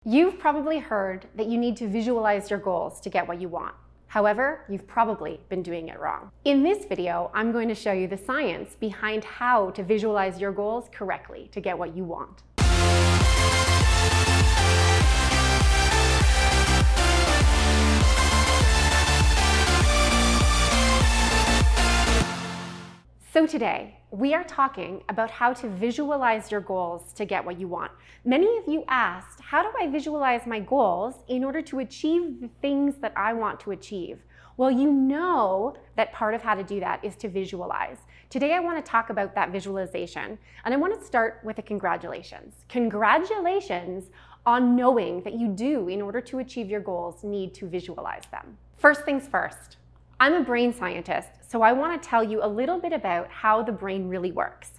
You've probably heard that you need to visualize your goals to get what you want. However, you've probably been doing it wrong. In this video, I'm going to show you the science behind how to visualize your goals correctly to get what you want. So today, we are talking about how to visualize your goals to get what you want. Many of you asked, how do I visualize my goals in order to achieve the things that I want to achieve? Well, you know that part of how to do that is to visualize. Today, I want to talk about that visualization, and I want to start with a congratulations. Congratulations on knowing that you do, in order to achieve your goals, need to visualize them. First things first. I'm a brain scientist, so I want to tell you a little bit about how the brain really works.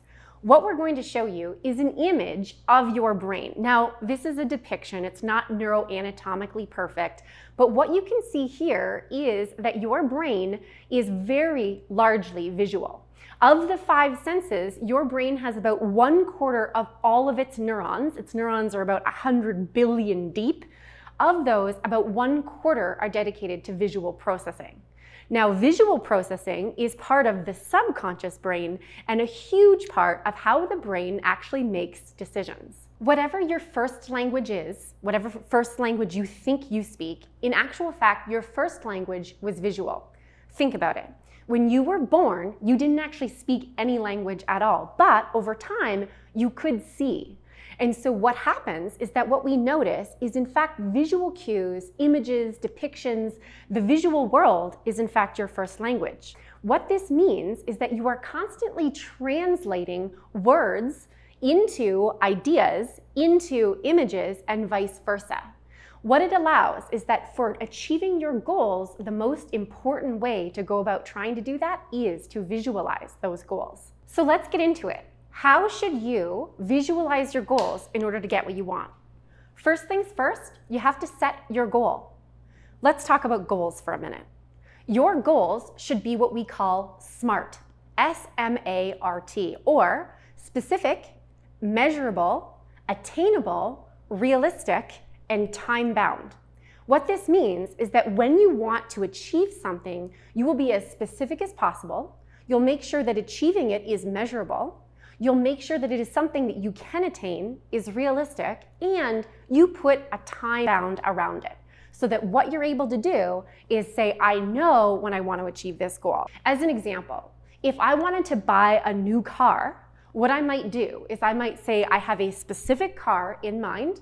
What we're going to show you is an image of your brain. Now, this is a depiction. It's not neuroanatomically perfect, but what you can see here is that your brain is very largely visual. Of the 5 senses, your brain has about 1/4 of all of its neurons. Its neurons are about 100 billion deep. Of those, about 1/4 are dedicated to visual processing. Now, visual processing is part of the subconscious brain and a huge part of how the brain actually makes decisions. Whatever your first language is, whatever first language you think you speak, in actual fact, your first language was visual. Think about it. When you were born, you didn't actually speak any language at all, but over time, you could see. And so what happens is that what we notice is in fact visual cues, images, depictions. The visual world is in fact your first language. What this means is that you are constantly translating words into ideas, into images, and vice versa. What it allows is that for achieving your goals, the most important way to go about trying to do that is to visualize those goals. So let's get into it. How should you visualize your goals in order to get what you want? First things first, you have to set your goal. Let's talk about goals for a minute. Your goals should be what we call SMART, S.M.A.R.T, or specific, measurable, attainable, realistic, and time-bound. What this means is that when you want to achieve something, you will be as specific as possible. You'll make sure that achieving it is measurable. You'll make sure that it is something that you can attain, is realistic, and you put a time bound around it so that what you're able to do is say, I know when I want to achieve this goal. As an example, if I wanted to buy a new car, what I might do is I might say I have a specific car in mind.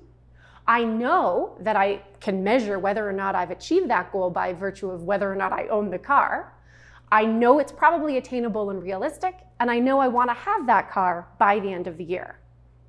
I know that I can measure whether or not I've achieved that goal by virtue of whether or not I own the car. I know it's probably attainable and realistic, and I know I want to have that car by the end of the year.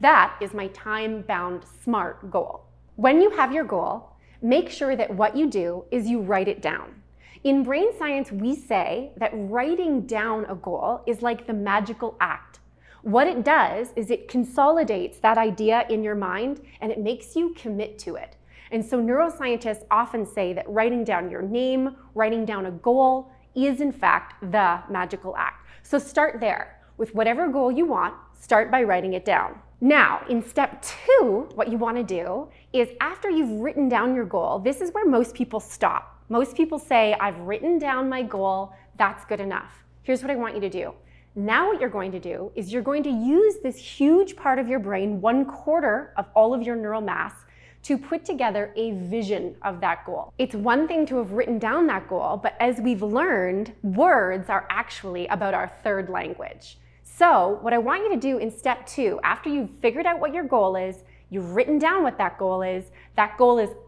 That is my time-bound SMART goal. When you have your goal, make sure that what you do is you write it down. In brain science, we say that writing down a goal is like the magical act. What it does is it consolidates that idea in your mind and it makes you commit to it. And so neuroscientists often say that writing down your name, writing down a goal, is in fact the magical act. So start there. With whatever goal you want, start by writing it down. Now, in step 2, what you want to do is after you've written down your goal, this is where most people stop. Most people say, I've written down my goal, that's good enough. Here's what I want you to do. Now what you're going to do is you're going to use this huge part of your brain, 1/4 of all of your neural mass, to put together a vision of that goal. It's one thing to have written down that goal, but as we've learned, words are actually about our third language. So what I want you to do in step 2, after you've figured out what your goal is, you've written down what that goal is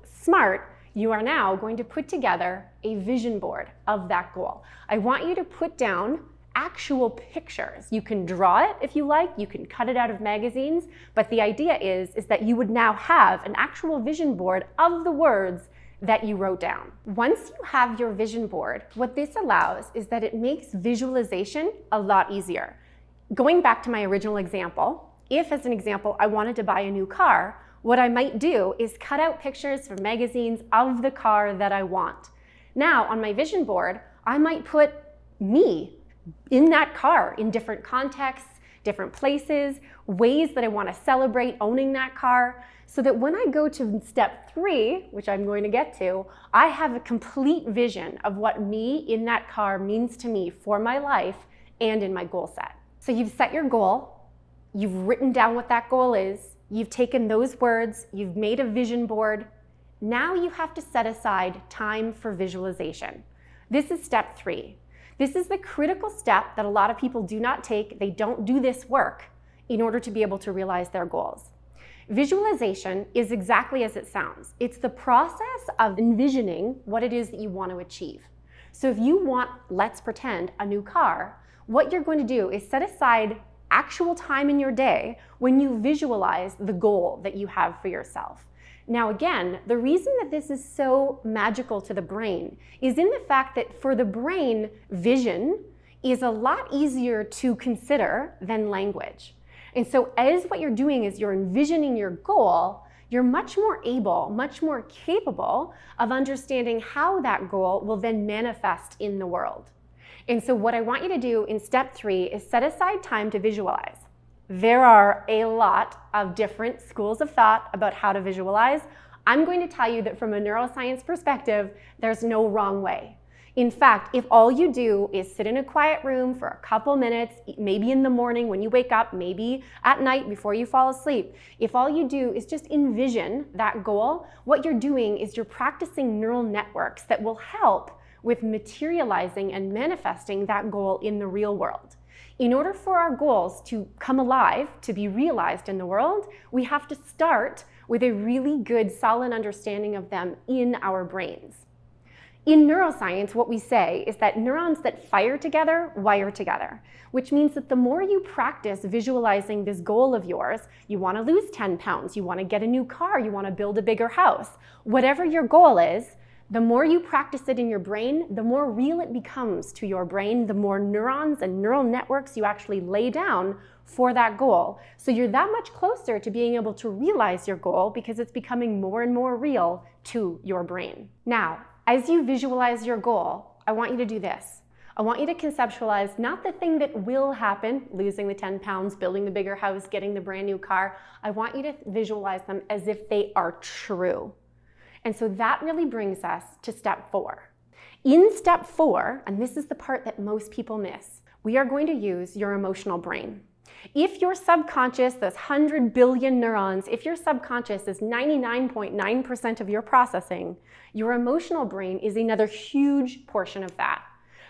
SMART, you are now going to put together a vision board of that goal. I want you to put down actual pictures. You can draw it if you like, you can cut it out of magazines, but the idea is that you would now have an actual vision board of the words that you wrote down. Once you have your vision board, what this allows is that it makes visualization a lot easier. Going back to my original example, if as an example I wanted to buy a new car, what I might do is cut out pictures from magazines of the car that I want. Now on my vision board, I might put me in that car in different contexts, different places, ways that I want to celebrate owning that car. so that when I go to step 3, which I'm going to get to, I have a complete vision of what me in that car means to me for my life and in my goal set. So you've set your goal, you've written down what that goal is, you've taken those words, you've made a vision board. Now you have to set aside time for visualization. This is step 3. This is the critical step that a lot of people do not take. They don't do this work in order to be able to realize their goals. Visualization is exactly as it sounds. It's the process of envisioning what it is that you want to achieve. So if you want, let's pretend, a new car, what you're going to do is set aside actual time in your day when you visualize the goal that you have for yourself. Now again, the reason that this is so magical to the brain is in the fact that for the brain, vision is a lot easier to consider than language. And so as what you're doing is you're envisioning your goal, you're much more able, much more capable of understanding how that goal will then manifest in the world. And so what I want you to do in step 3 is set aside time to visualize. There are a lot of different schools of thought about how to visualize. I'm going to tell you that from a neuroscience perspective, there's no wrong way. In fact, if all you do is sit in a quiet room for a couple minutes, maybe in the morning when you wake up, maybe at night before you fall asleep, if all you do is just envision that goal, what you're doing is you're practicing neural networks that will help with materializing and manifesting that goal in the real world. In order for our goals to come alive, to be realized in the world, we have to start with a really good, solid understanding of them in our brains. In neuroscience, what we say is that neurons that fire together wire together, which means that the more you practice visualizing this goal of yours, you want to lose 10 pounds, you want to get a new car, you want to build a bigger house, whatever your goal is, the more you practice it in your brain, the more real it becomes to your brain, the more neurons and neural networks you actually lay down for that goal. So you're that much closer to being able to realize your goal because it's becoming more and more real to your brain. Now, as you visualize your goal, I want you to do this. I want you to conceptualize not the thing that will happen, losing the 10 pounds, building the bigger house, getting the brand new car. I want you to visualize them as if they are true. And so that really brings us to step 4. In step 4, and this is the part that most people miss, we are going to use your emotional brain. If your subconscious, those 100 billion neurons, if your subconscious is 99.9% of your processing, your emotional brain is another huge portion of that.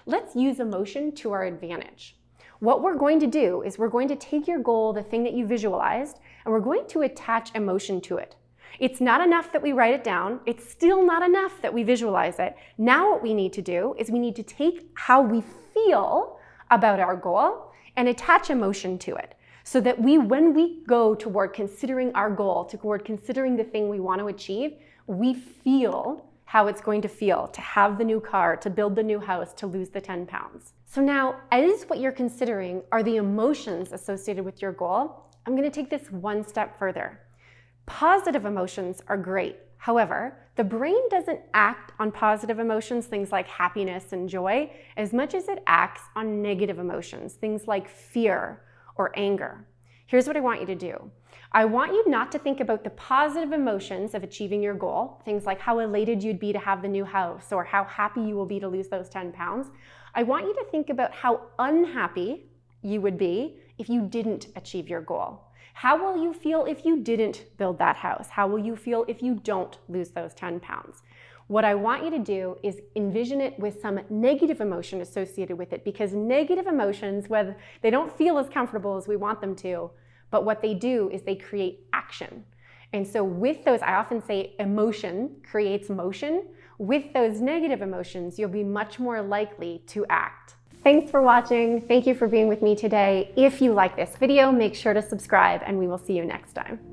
Let's use emotion to our advantage. What we're going to do is we're going to take your goal, the thing that you visualized, and we're going to attach emotion to it. It's not enough that we write it down. It's still not enough that we visualize it. Now what we need to do is we need to take how we feel about our goal and attach emotion to it so that when we go toward considering our goal, toward considering the thing we want to achieve, we feel how it's going to feel to have the new car, to build the new house, to lose the 10 pounds. So now, as what you're considering are the emotions associated with your goal, I'm going to take this one step further. Positive emotions are great. However, the brain doesn't act on positive emotions, things like happiness and joy, as much as it acts on negative emotions, things like fear or anger. Here's what I want you to do. I want you not to think about the positive emotions of achieving your goal, things like how elated you'd be to have the new house or how happy you will be to lose those 10 pounds. I want you to think about how unhappy you would be if you didn't achieve your goal. How will you feel if you didn't build that house? How will you feel if you don't lose those 10 pounds? What I want you to do is envision it with some negative emotion associated with it, because negative emotions, whether they don't feel as comfortable as we want them to, but what they do is they create action. And so with those, I often say emotion creates motion. With those negative emotions, you'll be much more likely to act. Thanks for watching. Thank you for being with me today. If you like this video, make sure to subscribe and we will see you next time.